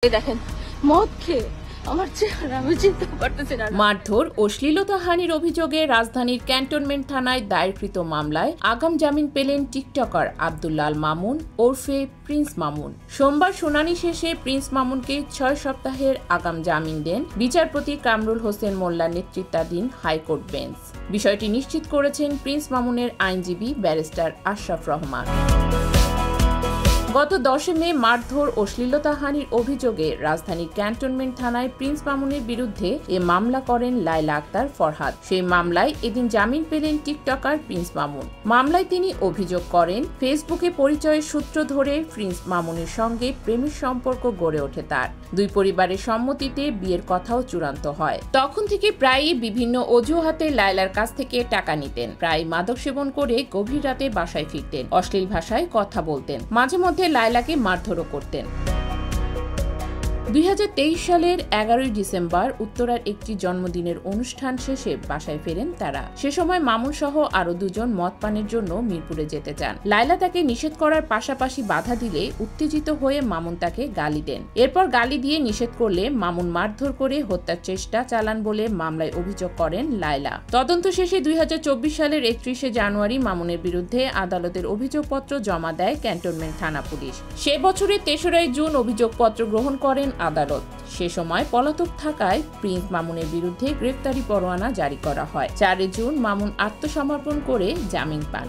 দেখেন মদ খেয়ে আমার চেহারা আমি চিনতে পারতেছি না। মারধর ও শ্লীলতাহানির অভিযোগে রাজধানীর ক্যান্টনমেন্ট থানায় দায়েরকৃত মামলায় আগাম জামিন পেলেন টিকটকার আব্দুল্লাল মামুন ওরফে প্রিন্স মামুন। সোমবার শুনানি শেষে প্রিন্স মামুনকে 6 সপ্তাহের আগাম জামিন দেন বিচারপতি কামরুল হোসেন মোল্লার নেতৃত্বাধীন হাইকোর্ট বেঞ্চ। বিষয়টি নিশ্চিত করেছেন প্রিন্স মামুনের আইনজীবী ব্যারিস্টার আশরাফ রহমান। গত 10 মে মারধর ও শ্লীলতাহানির অভিযোগে রাজধানীর ক্যান্টনমেন্ট থানায় প্রিন্স মামুনের বিরুদ্ধে এ মামলা করেন লায়লা আক্তার ফরহাদ। সেই মামলায় এদিন জামিন পেলেন টিকটকার প্রিন্স মামুন। মামলায় তিনি অভিযোগ করেন, ফেসবুকে পরিচয়ের সূত্র ধরে প্রিন্স মামুনের সঙ্গে প্রেমের সম্পর্ক গড়ে ওঠে তার। দুই পরিবারের সম্মতিতে বিয়ের কথাও চূড়ান্ত হয়। তখন থেকে প্রায়ই বিভিন্ন অজুহাতে লায়লার কাছ থেকে টাকা নিতেন। প্রায় মাদক সেবন করে গভীর রাতে বাসায় ফিরতেন, অশ্লীল ভাষায় কথা বলতেন, মাঝে মধ্যে লায়লাকে মারধরও করতেন। 2023 সালের 11 ডিসেম্বর উত্তরার একটি জন্মদিনের অনুষ্ঠান শেষে বাসায় ফেরেন তারা। সে সময় মামুন সহ আরো দুজন মদ পানের জন্য মিরপুরে যেতে চান। লায়লা তাকে নিষেধ করার পাশাপাশি বাধা দিলে উত্তেজিত হয়ে মামুন তাকে গালি দেন। এরপর গালি দিয়ে নিষেধ করলে মামুন মারধর করে হত্যার চেষ্টা চালান বলে মামলায় অভিযোগ করেন লায়লা। তদন্ত শেষে 2024 সালের 31 জানুয়ারি মামুনের বিরুদ্ধে আদালতের অভিযোগপত্র জমা দেয় ক্যান্টনমেন্ট থানা পুলিশ। সে বছরের 3 জুন অভিযোগপত্র গ্রহণ করেন আদালত। সে সময় পলাতক থাকায় প্রিন্স মামুনের বিরুদ্ধে গ্রেফতারি পরোয়ানা জারি করা হয়। 4 জুন মামুন আত্মসমর্পণ করে জামিন পান।